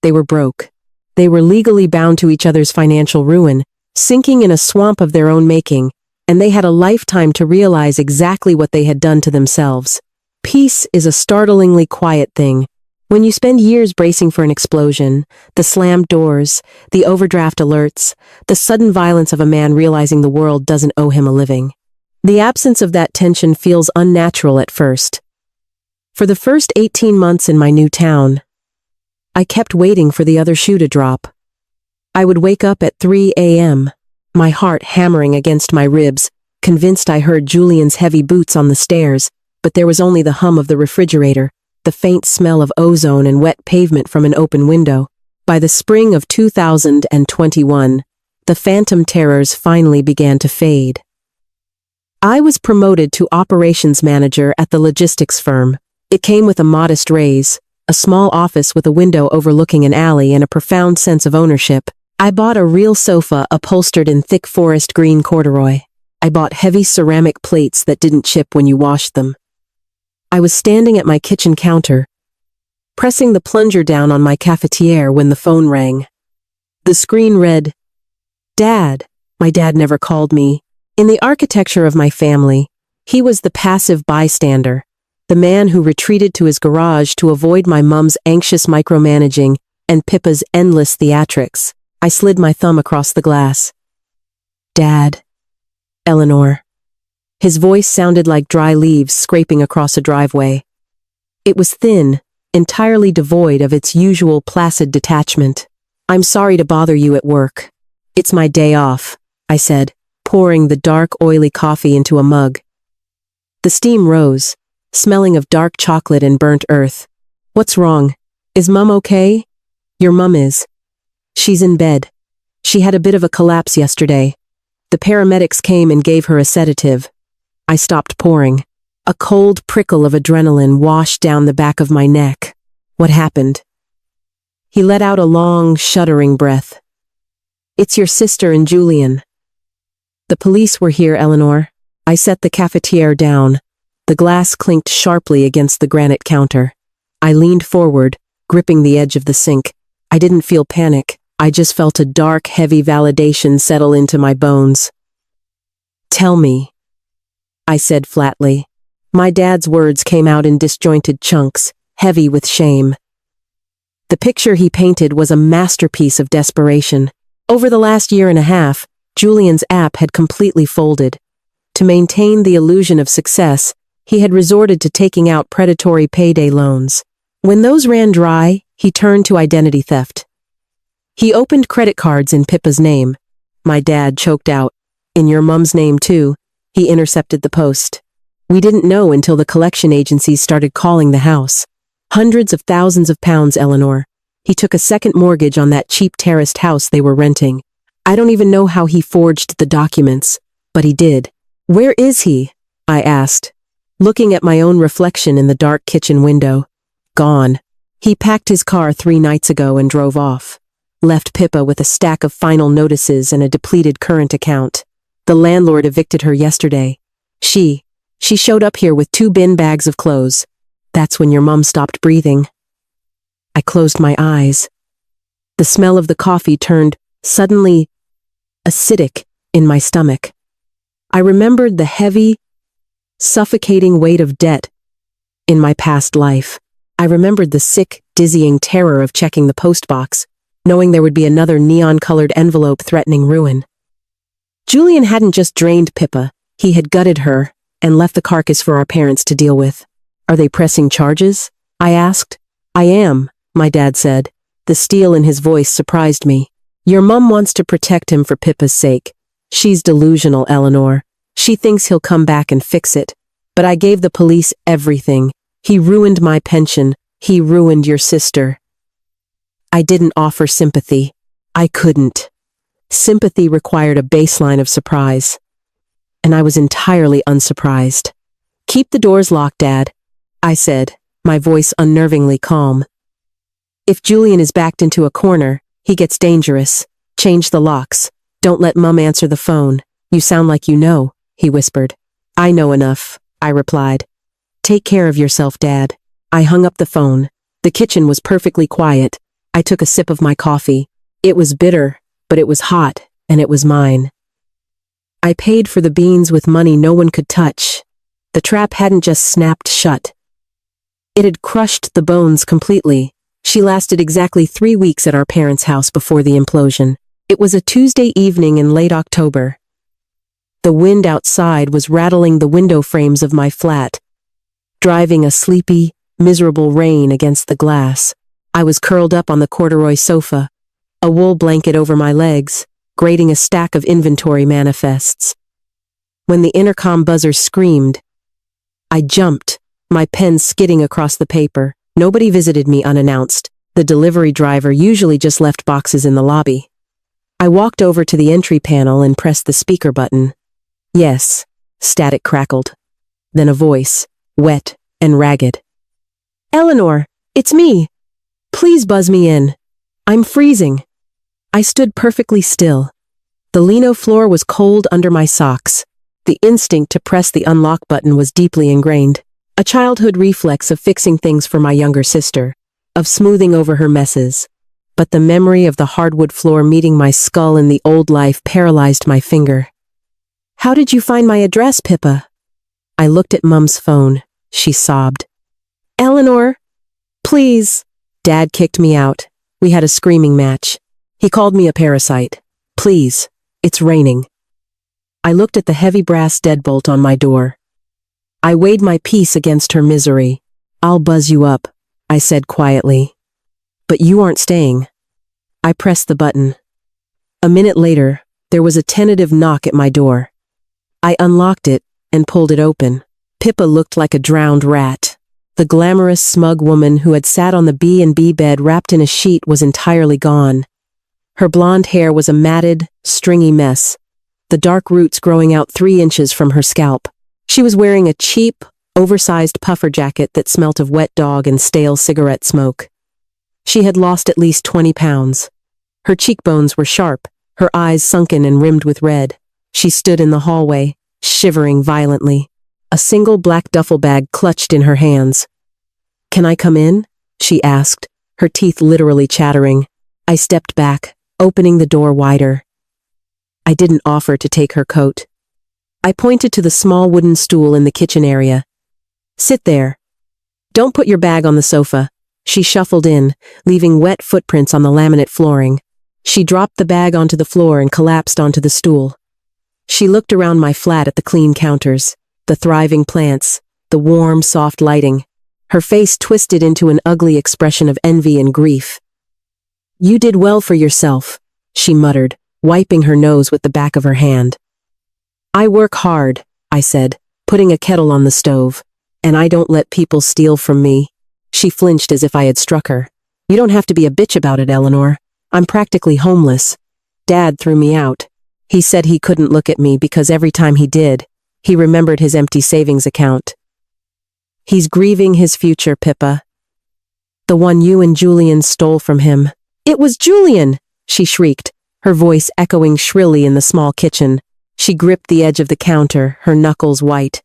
They were broke. They were legally bound to each other's financial ruin, sinking in a swamp of their own making, and they had a lifetime to realize exactly what they had done to themselves. Peace is a startlingly quiet thing. When you spend years bracing for an explosion, the slammed doors, the overdraft alerts, the sudden violence of a man realizing the world doesn't owe him a living. The absence of that tension feels unnatural at first. For the first 18 months in my new town, I kept waiting for the other shoe to drop. I would wake up at 3 a.m., my heart hammering against my ribs, convinced I heard Julian's heavy boots on the stairs, but there was only the hum of the refrigerator, the faint smell of ozone and wet pavement from an open window. By the spring of 2021, the phantom terrors finally began to fade. I was promoted to operations manager at the logistics firm. It came with a modest raise, a small office with a window overlooking an alley and a profound sense of ownership. I bought a real sofa upholstered in thick forest green corduroy. I bought heavy ceramic plates that didn't chip when you washed them. I was standing at my kitchen counter, pressing the plunger down on my cafetiere when the phone rang. The screen read, "Dad." My dad never called me. In the architecture of my family, he was the passive bystander, the man who retreated to his garage to avoid my mum's anxious micromanaging and Pippa's endless theatrics. I slid my thumb across the glass. "Dad." "Eleanor." His voice sounded like dry leaves scraping across a driveway. It was thin, entirely devoid of its usual placid detachment. "I'm sorry to bother you at work. It's my day off," I said, pouring the dark, oily coffee into a mug. The steam rose, smelling of dark chocolate and burnt earth. "What's wrong? Is Mum okay?" "Your mum is. She's in bed. She had a bit of a collapse yesterday. The paramedics came and gave her a sedative." I stopped pouring. A cold prickle of adrenaline washed down the back of my neck. What happened? He let out a long, shuddering breath. It's your sister and Julian. The police were here, Eleanor. I set the cafetiere down. The glass clinked sharply against the granite counter. I leaned forward, gripping the edge of the sink. I didn't feel panic. I just felt a dark, heavy validation settle into my bones. Tell me, I said flatly. My dad's words came out in disjointed chunks, heavy with shame. The picture he painted was a masterpiece of desperation. Over the last year and a half, Julian's app had completely folded. To maintain the illusion of success, he had resorted to taking out predatory payday loans. When those ran dry, he turned to identity theft. He opened credit cards in Pippa's name. My dad choked out. In your mum's name too. He intercepted the post. We didn't know until the collection agencies started calling the house. Hundreds of thousands of pounds, Eleanor. He took a second mortgage on that cheap terraced house they were renting. I don't even know how he forged the documents, but he did. Where is he? I asked, looking at my own reflection in the dark kitchen window. Gone. He packed his car 3 nights ago and drove off. Left Pippa with a stack of final notices and a depleted current account. The landlord evicted her yesterday. She showed up here with 2 bin bags of clothes. That's when your mum stopped breathing. I closed my eyes. The smell of the coffee turned suddenly acidic in my stomach. I remembered the heavy, suffocating weight of debt in my past life. I remembered the sick, dizzying terror of checking the postbox, knowing there would be another neon-colored envelope threatening ruin. Julian hadn't just drained Pippa, he had gutted her and left the carcass for our parents to deal with. Are they pressing charges? I asked. I am, my dad said. The steel in his voice surprised me. Your mum wants to protect him for Pippa's sake. She's delusional, Eleanor. She thinks he'll come back and fix it. But I gave the police everything. He ruined my pension. He ruined your sister. I didn't offer sympathy. I couldn't. Sympathy required a baseline of surprise. And I was entirely unsurprised. Keep the doors locked, Dad, I said, my voice unnervingly calm. If Julian is backed into a corner, he gets dangerous. Change the locks. Don't let Mum answer the phone. You sound like you know, he whispered. I know enough, I replied. Take care of yourself, Dad. I hung up the phone. The kitchen was perfectly quiet. I took a sip of my coffee. It was bitter, but it was hot, and it was mine. I paid for the beans with money no one could touch. The trap hadn't just snapped shut. It had crushed the bones completely. She lasted exactly 3 weeks at our parents' house before the implosion. It was a Tuesday evening in late October. The wind outside was rattling the window frames of my flat, driving a sleepy, miserable rain against the glass. I was curled up on the corduroy sofa, a wool blanket over my legs, grading a stack of inventory manifests. When the intercom buzzer screamed, I jumped, my pen skidding across the paper. Nobody visited me unannounced. The delivery driver usually just left boxes in the lobby. I walked over to the entry panel and pressed the speaker button. Yes, static crackled. Then a voice, wet and ragged. Eleanor, it's me. Please buzz me in. I'm freezing. I stood perfectly still. The lino floor was cold under my socks. The instinct to press the unlock button was deeply ingrained. A childhood reflex of fixing things for my younger sister, of smoothing over her messes. But the memory of the hardwood floor meeting my skull in the old life paralyzed my finger. How did you find my address, Pippa? I looked at Mum's phone. She sobbed. Eleanor, please. Dad kicked me out. We had a screaming match. He called me a parasite. Please, it's raining. I looked at the heavy brass deadbolt on my door. I weighed my peace against her misery. I'll buzz you up, I said quietly. But you aren't staying. I pressed the button. A minute later, there was a tentative knock at my door. I unlocked it and pulled it open. Pippa looked like a drowned rat. The glamorous, smug woman who had sat on the B&B bed wrapped in a sheet was entirely gone. Her blonde hair was a matted, stringy mess, the dark roots growing out 3 inches from her scalp. She was wearing a cheap, oversized puffer jacket that smelt of wet dog and stale cigarette smoke. She had lost at least 20 pounds. Her cheekbones were sharp, her eyes sunken and rimmed with red. She stood in the hallway, shivering violently, a single black duffel bag clutched in her hands. "Can I come in?" she asked, her teeth literally chattering. I stepped back, opening the door wider. I didn't offer to take her coat. I pointed to the small wooden stool in the kitchen area. "Sit there. Don't put your bag on the sofa." She shuffled in, leaving wet footprints on the laminate flooring. She dropped the bag onto the floor and collapsed onto the stool. She looked around my flat at the clean counters, the thriving plants, the warm, soft lighting. Her face twisted into an ugly expression of envy and grief. "You did well for yourself," she muttered, wiping her nose with the back of her hand. "I work hard," I said, putting a kettle on the stove, "and I don't let people steal from me." She flinched as if I had struck her. "You don't have to be a bitch about it, Eleanor. I'm practically homeless. Dad threw me out. He said he couldn't look at me because every time he did, he remembered his empty savings account. He's grieving his future, Pippa. The one you and Julian stole from him." "It was Julian!" she shrieked, her voice echoing shrilly in the small kitchen. She gripped the edge of the counter, her knuckles white.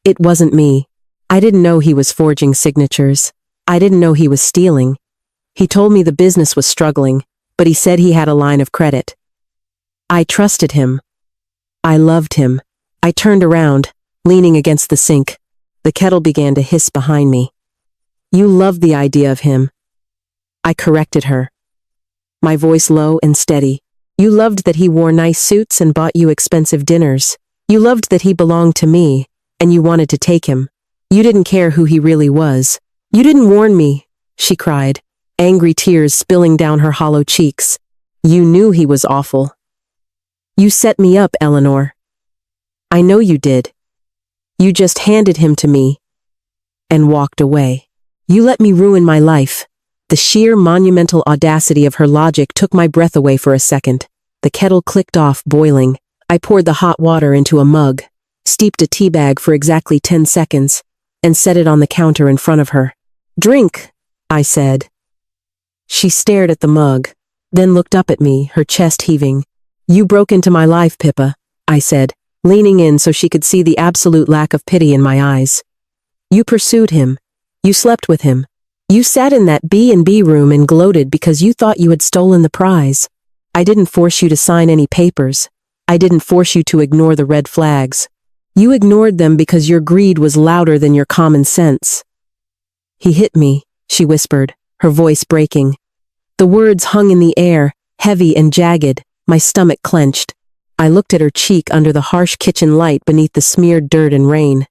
"It wasn't me. I didn't know he was forging signatures. I didn't know he was stealing. He told me the business was struggling, but he said he had a line of credit. I trusted him. I loved him." I turned around, leaning against the sink. The kettle began to hiss behind me. "You loved the idea of him." I corrected her, my voice low and steady. "You loved that he wore nice suits and bought you expensive dinners. You loved that he belonged to me, and you wanted to take him. You didn't care who he really was. You didn't warn me," she cried, angry tears spilling down her hollow cheeks. "You knew he was awful. You set me up, Eleanor. I know you did. You just handed him to me and walked away. You let me ruin my life." The sheer monumental audacity of her logic took my breath away for a second. The kettle clicked off, boiling. I poured the hot water into a mug, steeped a tea bag for exactly 10 seconds, and set it on the counter in front of her. "Drink," I said. She stared at the mug, then looked up at me, her chest heaving. "You broke into my life, Pippa," I said, leaning in so she could see the absolute lack of pity in my eyes. "You pursued him. You slept with him. You sat in that B&B room and gloated because you thought you had stolen the prize. I didn't force you to sign any papers. I didn't force you to ignore the red flags. You ignored them because your greed was louder than your common sense." "He hit me," she whispered, her voice breaking. The words hung in the air, heavy and jagged. My stomach clenched. I looked at her cheek under the harsh kitchen light beneath the smeared dirt and rain.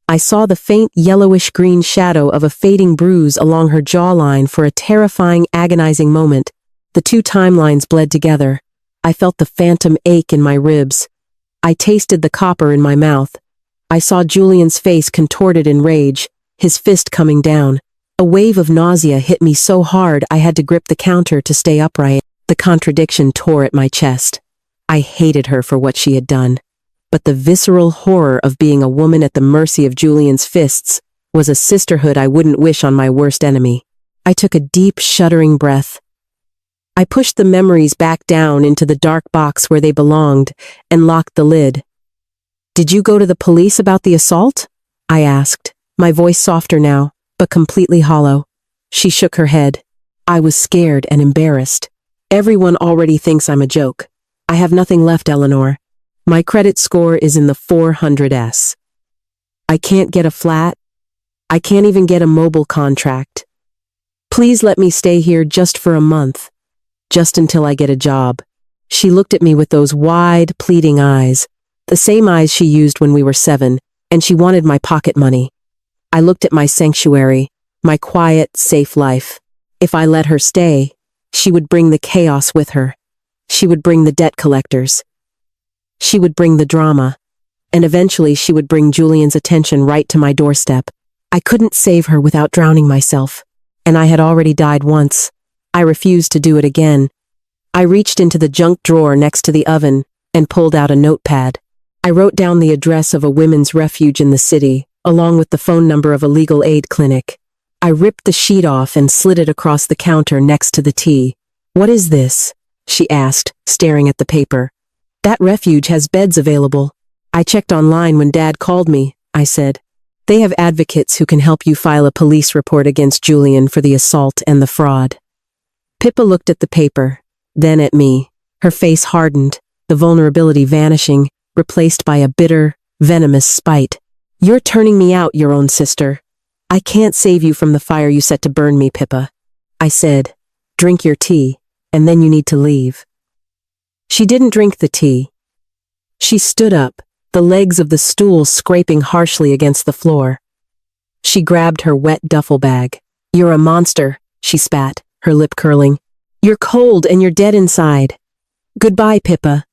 I saw the faint yellowish-green shadow of a fading bruise along her jawline for a terrifying, agonizing moment. The two timelines bled together. I felt the phantom ache in my ribs. I tasted the copper in my mouth. I saw Julian's face contorted in rage, his fist coming down. A wave of nausea hit me so hard I had to grip the counter to stay upright. The contradiction tore at my chest. I hated her for what she had done. But the visceral horror of being a woman at the mercy of Julian's fists was a sisterhood I wouldn't wish on my worst enemy. I took a deep, shuddering breath. I pushed the memories back down into the dark box where they belonged and locked the lid. "Did you go to the police about the assault?" I asked, my voice softer now, but completely hollow. She shook her head. "I was scared and embarrassed. Everyone already thinks I'm a joke. I have nothing left, Eleanor. My credit score is in the 400s. I can't get a flat. I can't even get a mobile contract. Please let me stay here just for a month, just until I get a job." She looked at me with those wide, pleading eyes, the same eyes she used when we were 7, and she wanted my pocket money. I looked at my sanctuary, my quiet, safe life. If I let her stay, she would bring the chaos with her. She would bring the debt collectors. She would bring the drama, and eventually she would bring Julian's attention right to my doorstep. I couldn't save her without drowning myself, and I had already died once. I refused to do it again. I reached into the junk drawer next to the oven and pulled out a notepad. I wrote down the address of a women's refuge in the city, along with the phone number of a legal aid clinic. I ripped the sheet off and slid it across the counter next to the tea. "What is this?" she asked, staring at the paper. "That refuge has beds available." "I checked online when Dad called me," I said. "They have advocates who can help you file a police report against Julian for the assault and the fraud." Pippa looked at the paper, then at me. Her face hardened, the vulnerability vanishing, replaced by a bitter, venomous spite. "You're turning me out, your own sister. I can't save you from the fire you set to burn me, Pippa," I said. "Drink your tea, and then you need to leave." She didn't drink the tea. She stood up, the legs of the stool scraping harshly against the floor. She grabbed her wet duffel bag. "You're a monster," she spat, her lip curling. "You're cold and you're dead inside. Goodbye, Pippa."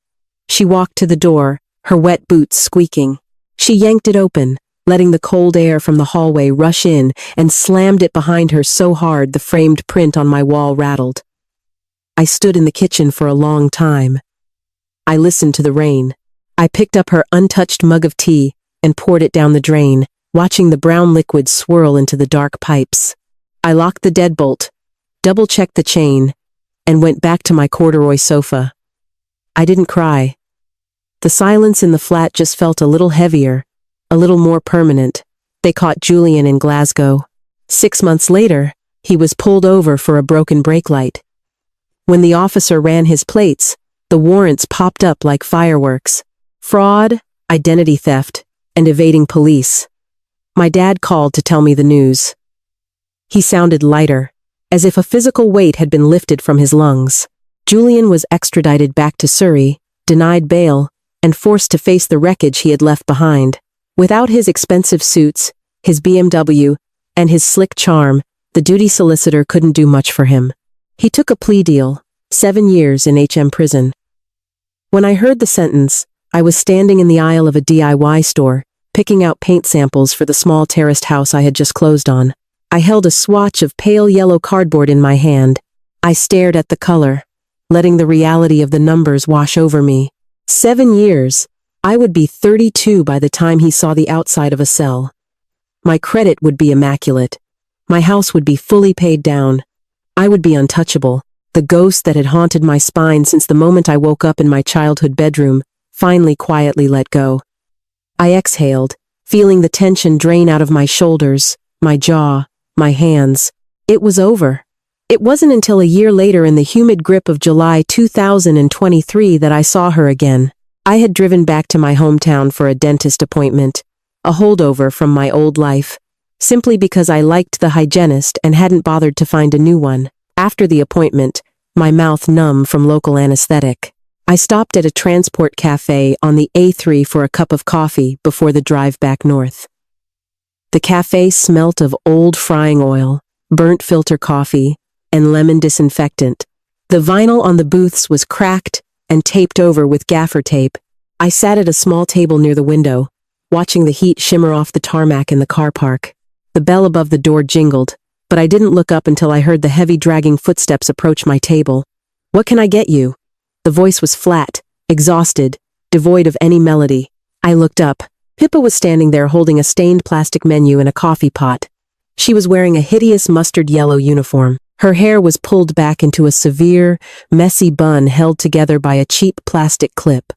She walked to the door, her wet boots squeaking. She yanked it open, letting the cold air from the hallway rush in, and slammed it behind her so hard the framed print on my wall rattled. I stood in the kitchen for a long time. I listened to the rain. I picked up her untouched mug of tea and poured it down the drain, watching the brown liquid swirl into the dark pipes. I locked the deadbolt, double-checked the chain, and went back to my corduroy sofa. I didn't cry. The silence in the flat just felt a little heavier, a little more permanent. They caught Julian in Glasgow. 6 months later, he was pulled over for a broken brake light. When the officer ran his plates, the warrants popped up like fireworks. Fraud, identity theft, and evading police. My dad called to tell me the news. He sounded lighter, as if a physical weight had been lifted from his lungs. Julian was extradited back to Surrey, denied bail, and forced to face the wreckage he had left behind. Without his expensive suits, his BMW, and his slick charm, the duty solicitor couldn't do much for him. He took a plea deal, 7 years in HM prison. When I heard the sentence, I was standing in the aisle of a DIY store, picking out paint samples for the small terraced house I had just closed on. I held a swatch of pale yellow cardboard in my hand. I stared at the color, letting the reality of the numbers wash over me. 7 years. I would be 32 by the time he saw the outside of a cell. My credit would be immaculate. My house would be fully paid down. I would be untouchable. The ghost that had haunted my spine since the moment I woke up in my childhood bedroom finally quietly let go. I exhaled, feeling the tension drain out of my shoulders, my jaw, my hands. It was over. It wasn't until a year later in the humid grip of July 2023 that I saw her again. I had driven back to my hometown for a dentist appointment, a holdover from my old life, simply because I liked the hygienist and hadn't bothered to find a new one. After the appointment, my mouth numb from local anesthetic, I stopped at a transport cafe on the A3 for a cup of coffee before the drive back north. The cafe smelt of old frying oil, burnt filter coffee, and lemon disinfectant. The vinyl on the booths was cracked and taped over with gaffer tape. I sat at a small table near the window, watching the heat shimmer off the tarmac in the car park. The bell above the door jingled, but I didn't look up until I heard the heavy dragging footsteps approach my table. "What can I get you?" The voice was flat, exhausted, devoid of any melody. I looked up. Pippa was standing there holding a stained plastic menu and a coffee pot. She was wearing a hideous mustard yellow uniform. Her hair was pulled back into a severe, messy bun held together by a cheap plastic clip.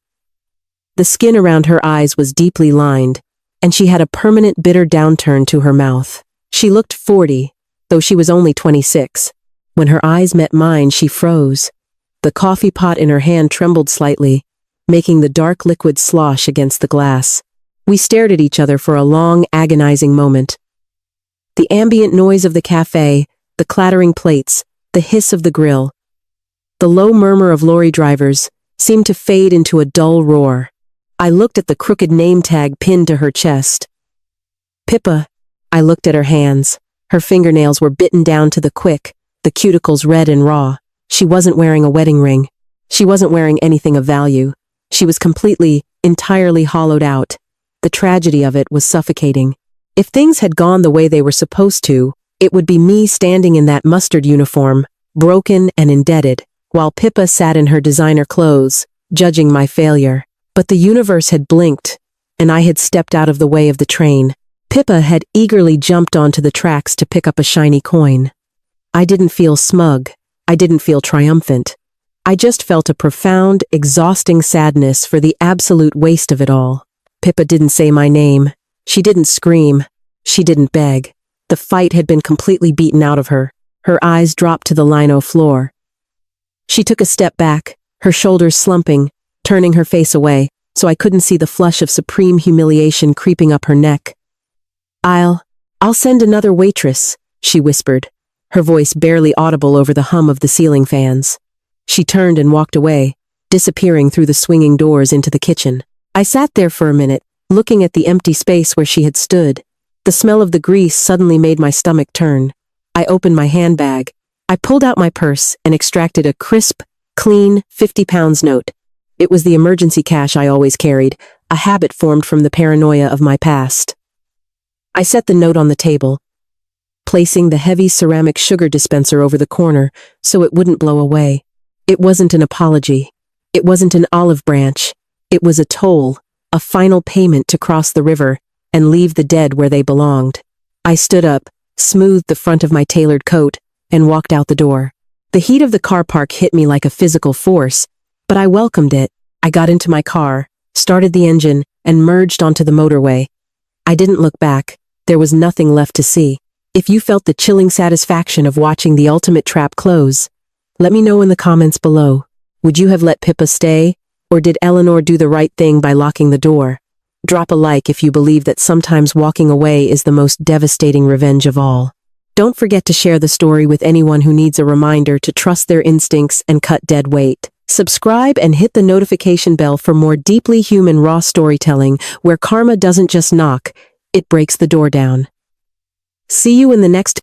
The skin around her eyes was deeply lined, and she had a permanent bitter downturn to her mouth. She looked 40, though she was only 26. When her eyes met mine, she froze. The coffee pot in her hand trembled slightly, making the dark liquid slosh against the glass. We stared at each other for a long, agonizing moment. The ambient noise of the cafe, the clattering plates, the hiss of the grill, the low murmur of lorry drivers, seemed to fade into a dull roar. I looked at the crooked name tag pinned to her chest. Pippa. I looked at her hands. Her fingernails were bitten down to the quick, the cuticles red and raw. She wasn't wearing a wedding ring. She wasn't wearing anything of value. She was completely, entirely hollowed out. The tragedy of it was suffocating. If things had gone the way they were supposed to, it would be me standing in that mustard uniform, broken and indebted, while Pippa sat in her designer clothes, judging my failure. But the universe had blinked, and I had stepped out of the way of the train. Pippa had eagerly jumped onto the tracks to pick up a shiny coin. I didn't feel smug. I didn't feel triumphant. I just felt a profound, exhausting sadness for the absolute waste of it all. Pippa didn't say my name. She didn't scream. She didn't beg. The fight had been completely beaten out of her. Her eyes dropped to the lino floor. She took a step back, her shoulders slumping, turning her face away, so I couldn't see the flush of supreme humiliation creeping up her neck. I'll send another waitress, she whispered, her voice barely audible over the hum of the ceiling fans. She turned and walked away, disappearing through the swinging doors into the kitchen. I sat there for a minute, looking at the empty space where she had stood. The smell of the grease suddenly made my stomach turn. I opened my handbag. I pulled out my purse and extracted a crisp, clean 50-pound note. It was the emergency cash I always carried, a habit formed from the paranoia of my past. I set the note on the table, placing the heavy ceramic sugar dispenser over the corner so it wouldn't blow away. It wasn't an apology. It wasn't an olive branch. It was a toll, a final payment to cross the river and leave the dead where they belonged. I stood up, smoothed the front of my tailored coat, and walked out the door. The heat of the car park hit me like a physical force, but I welcomed it. I got into my car, started the engine, and merged onto the motorway. I didn't look back. There was nothing left to see. If you felt the chilling satisfaction of watching the ultimate trap close, let me know in the comments below. Would you have let Pippa stay, or did Eleanor do the right thing by locking the door? Drop a like if you believe that sometimes walking away is the most devastating revenge of all. Don't forget to share the story with anyone who needs a reminder to trust their instincts and cut dead weight. Subscribe and hit the notification bell for more deeply human raw storytelling where karma doesn't just knock, it breaks the door down. See you in the next